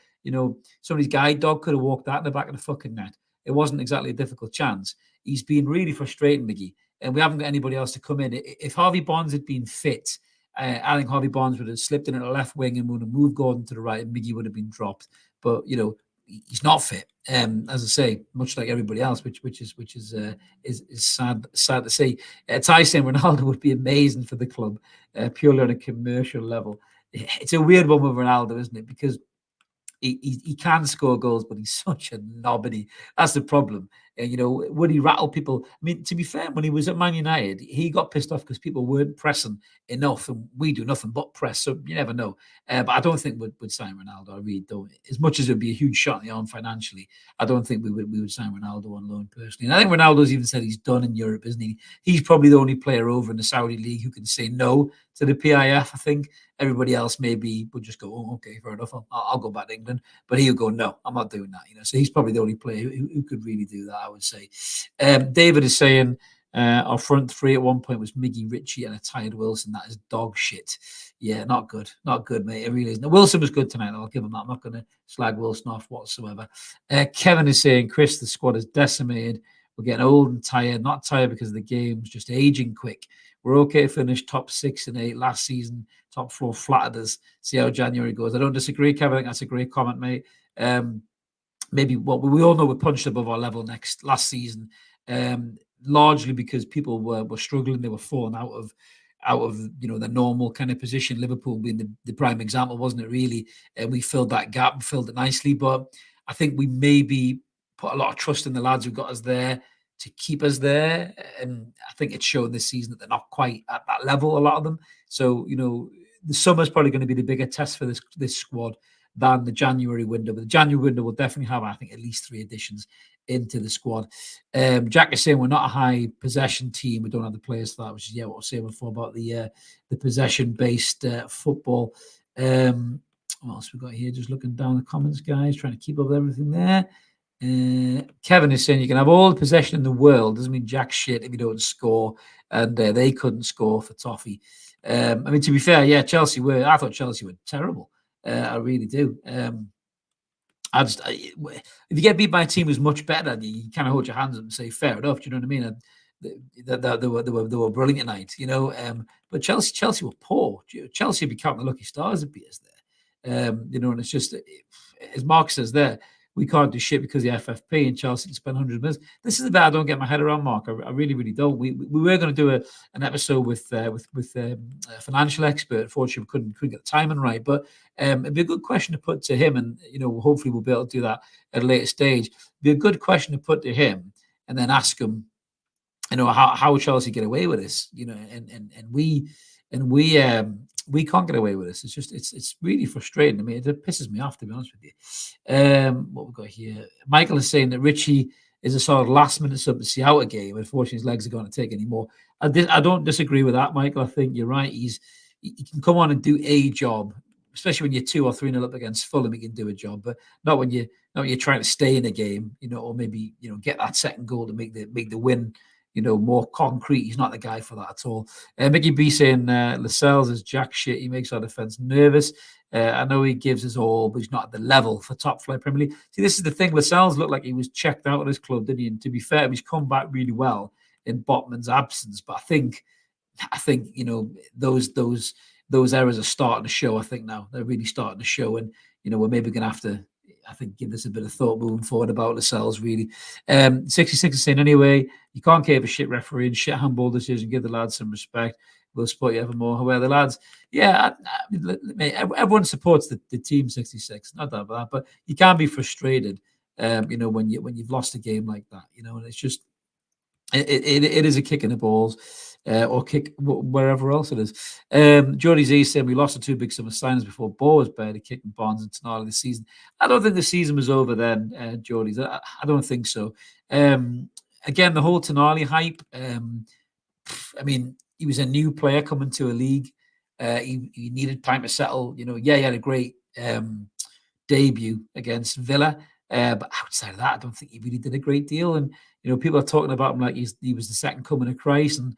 somebody's guide dog could have walked that in the back of the fucking net. It wasn't exactly a difficult chance. He's been really frustrating, Miggy, and we haven't got anybody else to come in. If Harvey Barnes had been fit, I think Harvey Barnes would have slipped in at the left wing and would have moved Gordon to the right, and Miggy would have been dropped. But, he's not fit. As I say, much like everybody else, which is sad to see. Ty saying Ronaldo would be amazing for the club, purely on a commercial level. it's a weird one with Ronaldo, isn't it? Because he can score goals, but he's such a knobbity. That's the problem. And, would he rattle people? I mean, to be fair, when he was at Man United, he got pissed off because people weren't pressing enough, and we do nothing but press. So you never know. But I don't think we'd sign Ronaldo. I really don't. As much as it would be a huge shot in the arm financially, I don't think we would sign Ronaldo on loan personally. And I think Ronaldo's even said he's done in Europe, isn't he? He's probably the only player over in the Saudi league who can say no to the PIF. I think everybody else maybe would just go, oh, okay, fair enough. I'll go back to England. But he'll go, no, I'm not doing that. So he's probably the only player who could really do that, I would say. David is saying our front three at one point was Miggy, Ritchie, and a tired Wilson. That is dog shit. Yeah, not good. Not good, mate. It really isn't. Wilson was good tonight. I'll give him that. I'm not going to slag Wilson off whatsoever. Kevin is saying, Chris, the squad is decimated. We're getting old and tired. Not tired because of the games, just aging quick. We're okay to finish top 6 and 8 last season. Top 4 flattered us. See how January goes. I don't disagree, Kevin. I think that's a great comment, mate. Maybe what we all know we're punched above our level last season, largely because people were struggling. They were falling out of the normal kind of position. Liverpool being the prime example, wasn't it? Really, and we filled that gap and filled it nicely. But I think we maybe put a lot of trust in the lads who got us there to keep us there, and I think it's shown this season that they're not quite at that level. A lot of them. So the summer's probably going to be the bigger test for this squad than the January window. But the January window will definitely have, I think, at least 3 additions into the squad. Jack is saying we're not a high possession team. We don't have the players for that, which is what I was saying before about the possession-based football. What else we got here? Just looking down the comments, guys, trying to keep up with everything there. Kevin is saying you can have all the possession in the world. Doesn't mean jack shit if you don't score. And they couldn't score for Toffee. I mean, to be fair, yeah, I thought Chelsea were terrible. I really do. If you get beat by a team who's much better than you kind of hold your hands up and say, fair enough. Do you know what I mean? They were brilliant tonight, But Chelsea were poor. Chelsea would be counting the lucky stars that beat us there. And it's just, as Mark says there, we can't do shit because the FFP and Chelsea can spend hundreds of millions. This is the bit I don't get my head around, Mark. I really, really don't. We were going to do an episode with a financial expert. Unfortunately, we couldn't get the timing right. But it'd be a good question to put to him, and hopefully we'll be able to do that at a later stage. It'd be a good question to put to him, and then ask him, how Chelsea get away with this? We can't get away with this. It's just it's really frustrating. I mean, it pisses me off, to be honest with you. What we've got here, Michael is saying that Ritchie is a sort of last minute sub to see out a game. Unfortunately, his legs are going to take any more. I don't disagree with that, Michael. I think you're right. He can come on and do a job, especially when you're 2 or 3-0 up against Fulham. He can do a job, but not when you're trying to stay in a game, or maybe get that second goal to make the win more concrete. He's not the guy for that at all. Mickey B saying Lascelles is jack shit. He makes our defence nervous. I know he gives us all, but he's not at the level for top flight Premier League. See, this is the thing. Lascelles looked like he was checked out of his club, didn't he? And to be fair, he's come back really well in Botman's absence. But I think those errors are starting to show. I think now they're really starting to show, and we're maybe going to have to, I think, give this a bit of thought moving forward about Lascelles, really. 66 is saying, anyway, you can't give a shit referee and shit handball decision. Give the lads some respect. We'll support you evermore. However, the lads, everyone supports the team 66. Not that bad, but you can be frustrated, when you've lost a game like that, and it's just, it is a kick in the balls. Or kick wherever else it is. Jody Z said we lost the 2 big summer signings before Bo was barely kicking Barnes and Tonali this season. I don't think the season was over then, Jody. I don't think so. Again, the whole Tonali hype. I mean, he was a new player coming to a league. He needed time to settle. He had a great debut against Villa. But outside of that, I don't think he really did a great deal. And, people are talking about him like he was the second coming of Christ. And,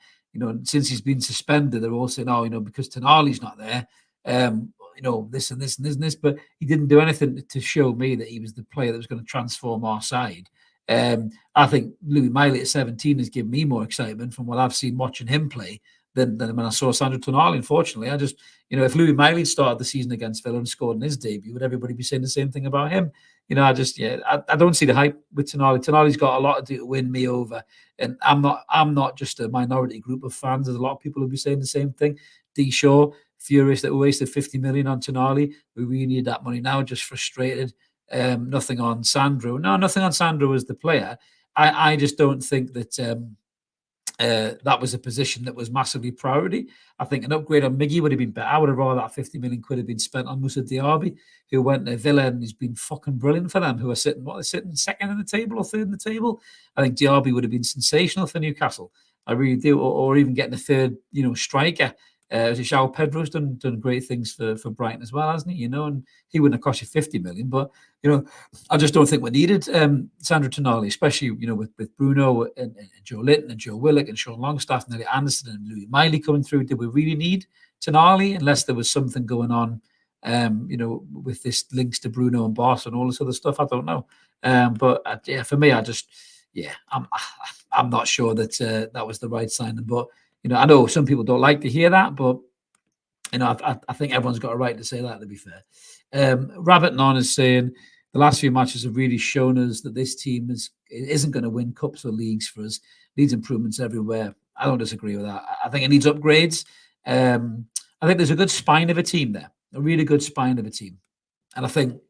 since he's been suspended, they're all saying, because Tonali's not there, this and this and this and this. But he didn't do anything to show me that he was the player that was going to transform our side. I think Louis Miley at 17 has given me more excitement from what I've seen watching him play than when I saw Sandro Tonali. Unfortunately, I just, if Louis Miley started the season against Villa and scored in his debut, would everybody be saying the same thing about him? I don't see the hype with Tonali. Tonali's got a lot to do to win me over, and I'm not just a minority group of fans. There's a lot of people who be saying the same thing. D Shaw, furious that we wasted 50 million on Tonali. We really need that money now, just frustrated. Nothing on Sandro. No, nothing on Sandro as the player. I just don't think that that was a position that was massively priority. I think an upgrade on Miggy would have been better. I would have rather that 50 million quid have been spent on Moussa Diaby, who went to Villa and he's been fucking brilliant for them, who are sitting second in the table or third in the table. I think Diaby would have been sensational for Newcastle. I really do. Or even getting a third, striker. João Pedro's done great things for Brighton as well, hasn't he? And he wouldn't have cost you 50 million, but I just don't think we needed Sandro Tonali, especially with Bruno and Joe Linton and Joe Willock and Sean Longstaff and Elliot Anderson and Louis Miley coming through. Did we really need Tonali unless there was something going on, with this links to Bruno and Boss and all this other stuff? I don't know. But for me, I'm not sure that that was the right signing. But I know some people don't like to hear that, but I think everyone's got a right to say that, to be fair. Rabbit Non is saying the last few matches have really shown us that this team isn't going to win cups or leagues for us. Needs improvements everywhere. I don't disagree with that. I think it needs upgrades. I think there's a good spine of a team there, a really good spine of a team. And I think,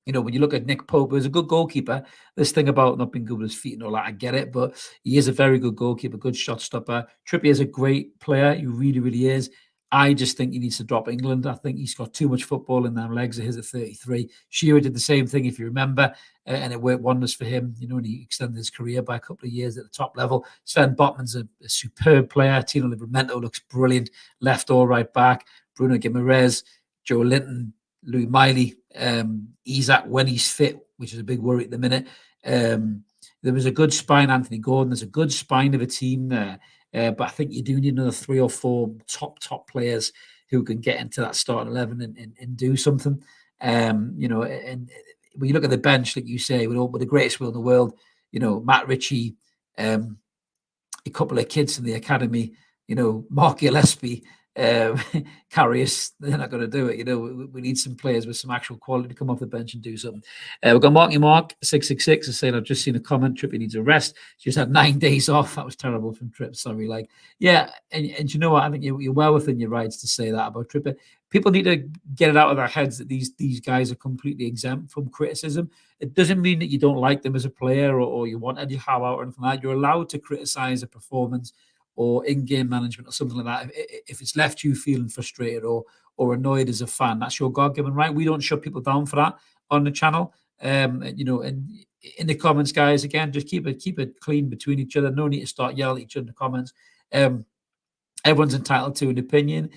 when you look at Nick Pope, who's a good goalkeeper, this thing about not being good with his feet and all that, I get it, but he is a very good goalkeeper, good shot stopper. Trippier is a great player. He really, really is. I just think he needs to drop England. I think he's got too much football in them legs of his at 33. Shearer did the same thing, if you remember, and it worked wonders for him, and he extended his career by a couple of years at the top level. Sven Botman's a superb player. Tino Livramento looks brilliant, left or right back. Bruno Guimaraes, Joe Linton, Louis Miley, Isak when he's fit, which is a big worry at the minute. There was a good spine, Anthony Gordon. There's a good spine of a team there. But I think you do need another 3 or 4 top players who can get into that starting 11 and do something. And when you look at the bench, like you say, with the greatest will in the world, Matt Ritchie, a couple of kids in the academy, Mark Gillespie, Carrius, they're not going to do it. We need some players with some actual quality to come off the bench and do something. We've got Marky Mark 666 is saying, I've just seen a comment, Trippy needs a rest. She just had 9 days off. That was terrible from Tripp. Sorry. And you know what? I think you're well within your rights to say that about Tripp. People need to get it out of their heads that these guys are completely exempt from criticism. It doesn't mean that you don't like them as a player or you want Eddie Howe out or anything like that. You're allowed to criticize a performance or in-game management or something like that. If it's left you feeling frustrated or annoyed as a fan, that's your God-given right. We don't shut people down for that on the channel. And in the comments, guys, again, just keep it clean between each other. No need to start yelling at each other in the comments. Everyone's entitled to an opinion.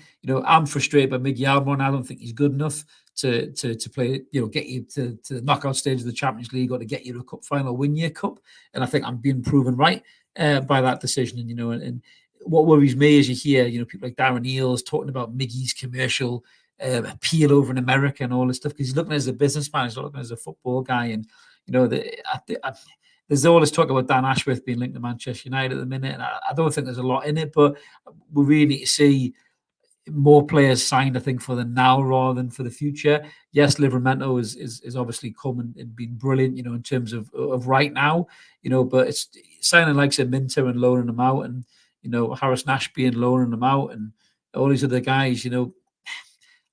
I'm frustrated by Miggy Almiron. I don't think he's good enough to play, get you to the knockout stage of the Champions League or to get you to a cup final, win your cup. And I think I'm being proven right by that decision. And what worries me is you hear, people like Darren Eales talking about Miggy's commercial appeal over in America and all this stuff, because he's looking as a businessman, he's not looking as a football guy. And, there's all this talk about Dan Ashworth being linked to Manchester United at the minute. And I don't think there's a lot in it, but we really need to see more players signed, I think, for the now rather than for the future. Yes, Livramento is obviously come and been brilliant, in terms of right now, but it's signing like Minter and loaning them out, and Harris Nashby and loaning them out, and all these other guys.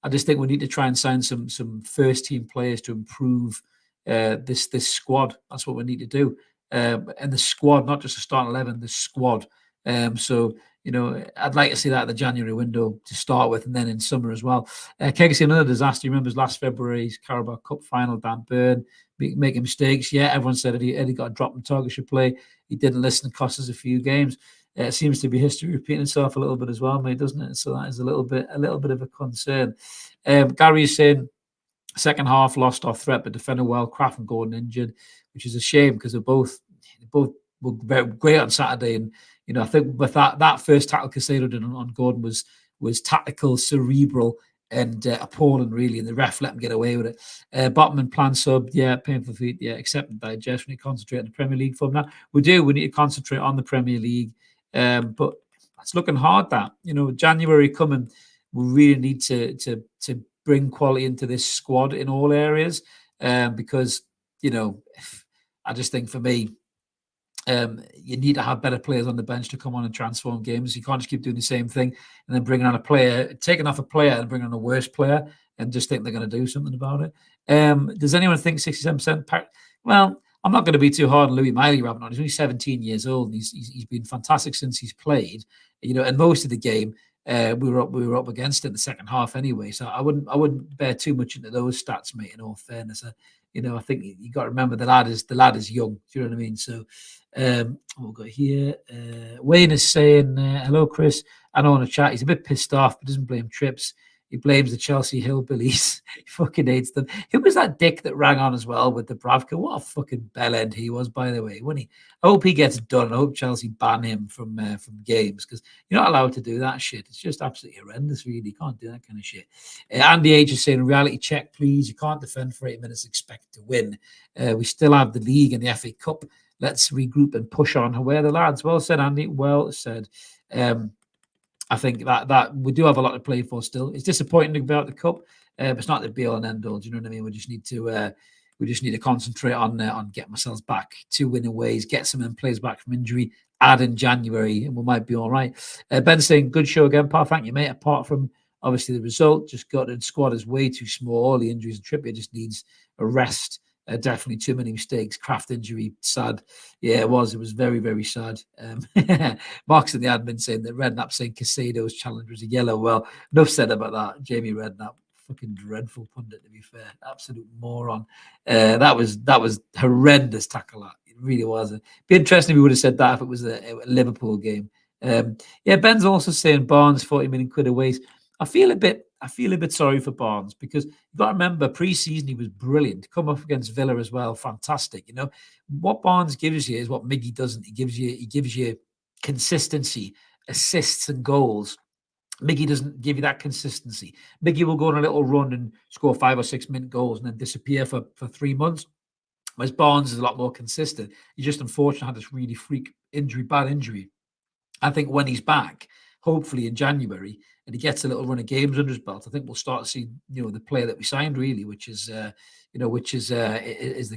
I just think we need to try and sign some first team players to improve this squad. That's what we need to do, and the squad, not just a starting 11, the squad. So I'd like to see that at the January window to start with, and then in summer as well. Kegsy, another disaster. You remember last February's Carabao Cup final, Dan Burn making mistakes. Yeah, everyone said Eddie got a drop in target should play. He didn't listen, cost us a few games. It seems to be history repeating itself a little bit as well, mate, doesn't it? So that is a little bit of a concern. Gary is saying second half lost our threat, but defended well. Kraft and Gordon injured, which is a shame because they both were very great on Saturday. And I think with that first tackle Caicedo did on Gordon was tactical, cerebral, and appalling, really. And the ref let him get away with it. Botman plan sub, yeah, painful feet, yeah, accept and digest. We need to concentrate on the Premier League from that. We need to concentrate on the Premier League. But it's looking hard that, January coming, we really need to bring quality into this squad in all areas. Because, I just think for me, you need to have better players on the bench to come on and transform games. You can't just keep doing the same thing and then bringing on a player, taking off a player and bringing on a worse player and just think they're going to do something about it. Does anyone think 67%? Well, I'm not going to be too hard on Louis Miley, Robin. He's only 17 years old, and he's been fantastic since he's played. And most of the game we were up against it in the second half anyway. So I wouldn't bear too much into those stats, mate. In all fairness, I think you got to remember the lad is young. Do you know what I mean? So we'll go here. Wayne is saying, hello, Chris. I know on the chat he's a bit pissed off, but doesn't blame Trips. He blames the Chelsea Hillbillies. He fucking hates them. Who was that dick that rang on as well with the Bravka? What a fucking bellend he was, by the way, wasn't he? I hope he gets done. I hope Chelsea ban him from games, because you're not allowed to do that shit. It's just absolutely horrendous, really. You can't do that kind of shit. Andy H is saying, reality check, please. You can't defend for 8 minutes, expect to win. We still have the league and the FA Cup. Let's regroup and push on. Where are the lads? Well said, Andy. Well said. I think that we do have a lot to play for still. It's disappointing about the cup, but it's not the be all and end all. Do you know what I mean? We just need to concentrate on getting ourselves back to winning ways, get some of them players back from injury, add in January, and we might be all right. Ben saying, good show again, pal. Thank you, mate. Apart from obviously the result, just got the squad is way too small. All the injuries, and Trippier just needs a rest. Definitely too many mistakes. Kraft injury, sad. Yeah, it was. It was very, very sad. Mark's in the admin saying that Redknapp saying Casado's challenge was a yellow. Well, enough said about that. Jamie Redknapp, fucking dreadful pundit, to be fair. Absolute moron. That was horrendous tackle. That it really was. It'd be interesting if we would have said that if it was a Liverpool game. Ben's also saying Barnes 40 million quid a waste. I feel a bit sorry for Barnes, because you've got to remember pre-season he was brilliant. Come up against Villa as well, fantastic. What Barnes gives you is what Miggy doesn't. He gives you consistency, assists and goals. Miggy doesn't give you that consistency. Miggy will go on a little run and score 5 or 6 minute goals and then disappear for 3 months. Whereas Barnes is a lot more consistent. He's just unfortunately had this really bad injury. I think when he's back, hopefully in January, and he gets a little run of games under his belt, I think we'll start to see, the player that we signed really, which is the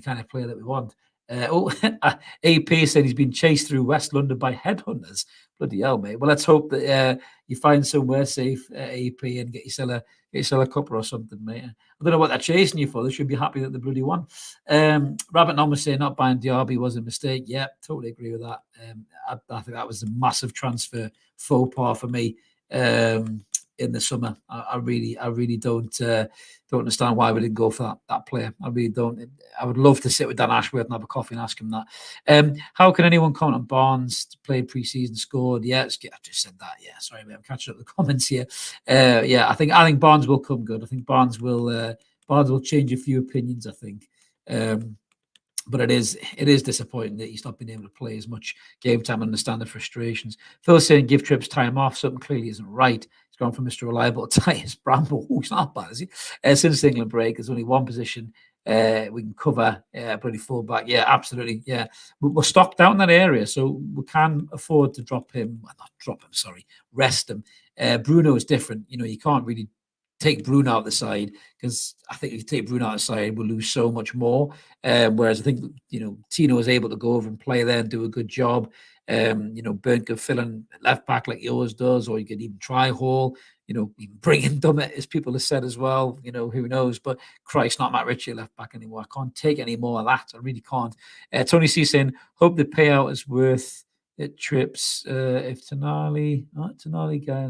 kind of player that we want. AP said he's been chased through West London by headhunters. Bloody hell, mate. Well, let's hope that you find somewhere safe, AP, and get yourself a cuppa or something, mate. I don't know what they're chasing you for. They should be happy that the bloody won. Rabbit Non was saying not buying Diaby was a mistake. Yeah, totally agree with that. I think that was a massive transfer faux pas for me in the summer. I really don't understand why we didn't go for that player. I really don't. I would love to sit with Dan Ashworth and have a coffee and ask him that. How can anyone comment on Barnes? Played pre-season, scored? Yeah, I just said that. Yeah, sorry, mate. I'm catching up the comments here. I think Barnes will come good. I think Barnes will change a few opinions, I think. But it is disappointing that he's not been able to play as much game time and understand the frustrations. Phil saying give Trips time off. Something clearly isn't right. He's gone from Mr. Reliable to Titus Bramble. Oh, he's not bad, is he? Since the England break, there's only one position we can cover, bloody fullback. Yeah, absolutely. Yeah, we're stocked out in that area, so we can afford to drop him. Well, not drop him, sorry, rest him. Bruno is different. You can't really take Bruno out the side, because I think if you take Bruno out the side, we'll lose so much more. Whereas I think, Tino is able to go over and play there and do a good job. Burnt could fill in left back like he always does, or you could even try Hall, even bring in Dummett, as people have said as well. Who knows? But Christ, not Matt Ritchie left back anymore. I can't take any more of that. I really can't. Tony C saying, hope the payout is worth it. Trips. If Tonali guy.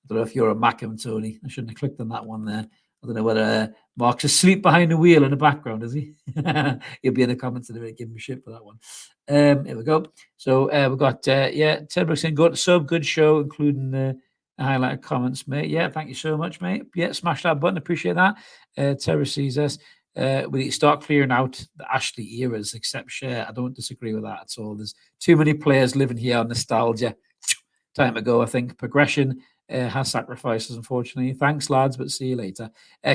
I don't know if you're a Macam, Tony. I shouldn't have clicked on that one there. I don't know whether Mark's asleep behind the wheel in the background, is he? He'll be in the comments in a minute, give him a shit for that one. Here we go. So we've got, Tedbrook saying, good show, including the highlighted comments, mate. Yeah, thank you so much, mate. Yeah, smash that button, appreciate that. Terra sees us. We need to start clearing out the Ashley eras, except Share. I don't disagree with that at all. There's too many players living here on nostalgia. Time ago, I think. Progression has sacrifices, unfortunately. Thanks, lads, but see you later.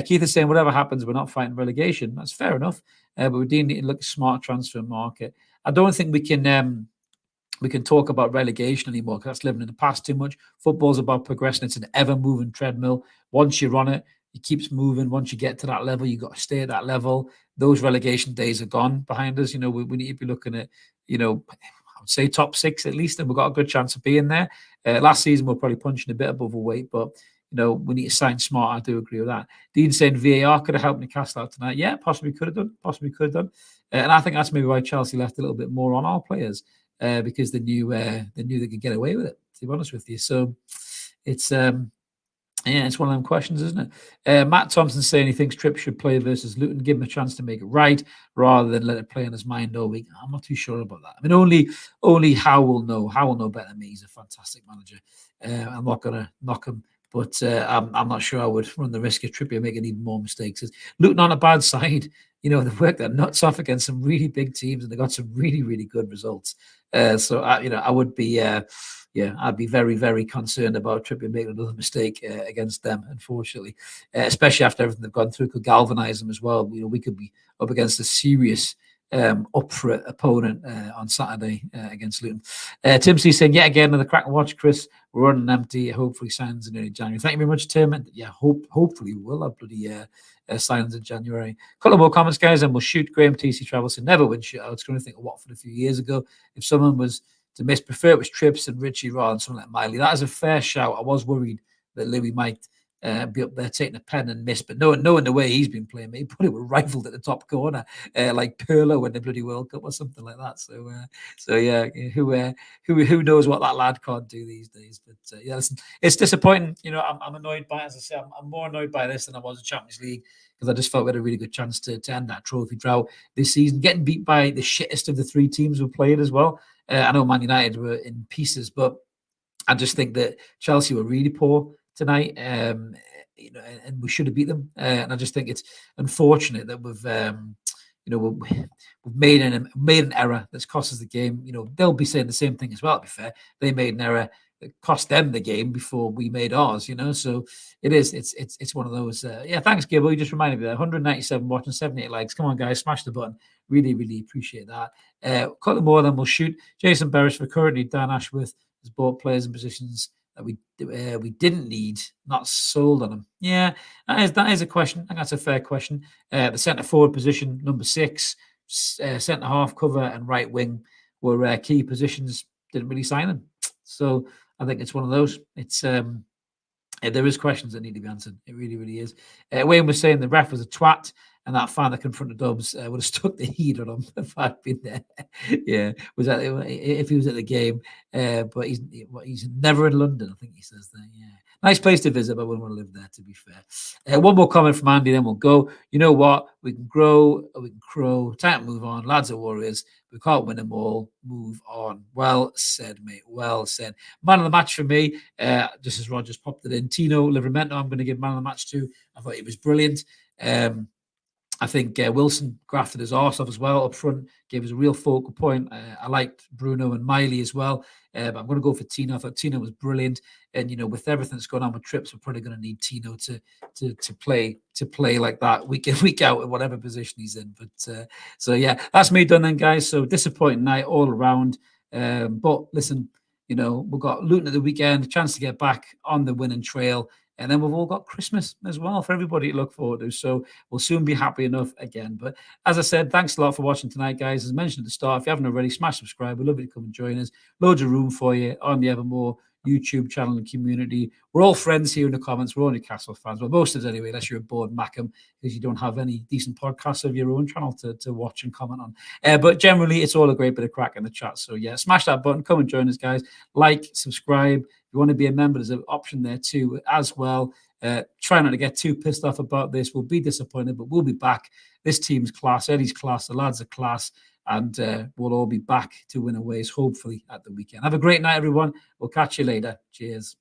Keith is saying, whatever happens, we're not fighting relegation. That's fair enough. But we do need to look at a smart transfer market. I don't think we can talk about relegation anymore, because that's living in the past too much. Football's about progression. It's an ever-moving treadmill. Once you're on it, It keeps moving. Once you get to that level, you got to stay at that level. Those relegation days are gone behind us. We need to be looking at, I would say top 6 at least, and we've got a good chance of being there. Last season, we're probably punching a bit above a weight, but we need to sign smart. I do agree with that. Dean saying VAR could have helped Newcastle out tonight. Yeah, possibly could have done. And I think that's maybe why Chelsea left a little bit more on our players, because they knew they could get away with it, to be honest with you. So it's it's one of them questions, isn't it? Matt Thompson saying he thinks Tripp should play versus Luton, give him a chance to make it right rather than let it play on his mind all week. I'm not too sure about that. I mean, only Howe will know. Howe will know better than me. He's a fantastic manager. I'm not going to knock him, but I'm not sure I would run the risk of Trippier making even more mistakes. Luton on a bad side. They've worked their nuts off against some really big teams and they got some really, really good results. So I would be... I'd be very, very concerned about Trippier making another mistake against them, unfortunately, especially after everything they've gone through. Could galvanise them as well. We could be up against a serious up for it opponent on Saturday against Luton. Tim C saying, yet again, another crack and watch, Chris. We're running empty. Hopefully signs in early January. Thank you very much, Tim. And hopefully we will have bloody signs in January. A couple more comments, guys, and we'll shoot. Graham TC Travels said, never win shootouts. Going to think of Watford a few years ago. If someone was to miss, prefer it was Trips and Richie rather than someone like Miley. That is a fair shout. I was worried that Louis might be up there taking a pen and miss, but knowing the way he's been playing, he probably would rifled at the top corner like Pirlo in the bloody World Cup or something like that. So who knows what that lad can't do these days? But listen, it's disappointing. I'm annoyed by it. As I say, I'm more annoyed by this than I was in Champions League, because I just felt we had a really good chance to end that trophy drought this season, getting beat by the shittest of the 3 teams who played as well. I know Man United were in pieces, but I just think that Chelsea were really poor tonight, and we should have beat them. And I just think it's unfortunate that we've made an error that's cost us the game. They'll be saying the same thing as well. To be fair, they made an error that cost them the game before we made ours. So it's one of those. Thanks, Gibble. You just reminded me that 197 watching, 78 likes. Come on, guys, smash the button. Really, really appreciate that. A couple more, then we'll shoot. Jason Berrish for currently Dan Ashworth has bought players in positions that we didn't need, not sold on them. Yeah, that is a question. I think that's a fair question. The centre forward position, number 6, centre half cover, and right wing were key positions. Didn't really sign them, so I think it's one of those. It's there is questions that need to be answered. It really, really is. Wayne was saying the ref was a twat, and that fan that confronted Dobbs would have stuck the heat on him if I'd been there. If he was at the game. But he's never in London, I think he says there. Yeah, nice place to visit, but I wouldn't want to live there, to be fair. One more comment from Andy, then we'll go. You know what? We can grow, we can crow. Time to move on. Lads are warriors. We can't win them all. Move on. Well said, mate. Well said. Man of the match for me, just as Rogers popped it in, Tino Livramento, I'm going to give man of the match to. I thought he was brilliant. I think Wilson grafted his arse off as well up front, gave us a real focal point. I liked Bruno and Miley as well, but I'm going to go for Tino. I thought Tino was brilliant, and with everything that's going on with Trips, we're probably going to need Tino to play like that week in, week out in whatever position he's in. But that's me done then, guys. So disappointing night all around. But listen, we've got Luton at the weekend, a chance to get back on the winning trail. And then we've all got Christmas as well for everybody to look forward to. So we'll soon be happy enough again. But as I said, thanks a lot for watching tonight, guys. As mentioned at the start, if you haven't already, smash subscribe. We'd love you to come and join us. Loads of room for you on the Evermore YouTube channel and community. We're all friends here in the comments. We're all Newcastle fans. Well, most of us anyway, unless you're a bored Mackham, because you don't have any decent podcasts of your own channel to watch and comment on. But generally, it's all a great bit of crack in the chat. So yeah, smash that button. Come and join us, guys. Like, subscribe. If you want to be a member, there's an option there too as well. Try not to get too pissed off about this. We'll be disappointed, but we'll be back. This team's class. Eddie's class. The lads are class. And we'll all be back to win aways, hopefully, at the weekend. Have a great night, everyone. We'll catch you later. Cheers.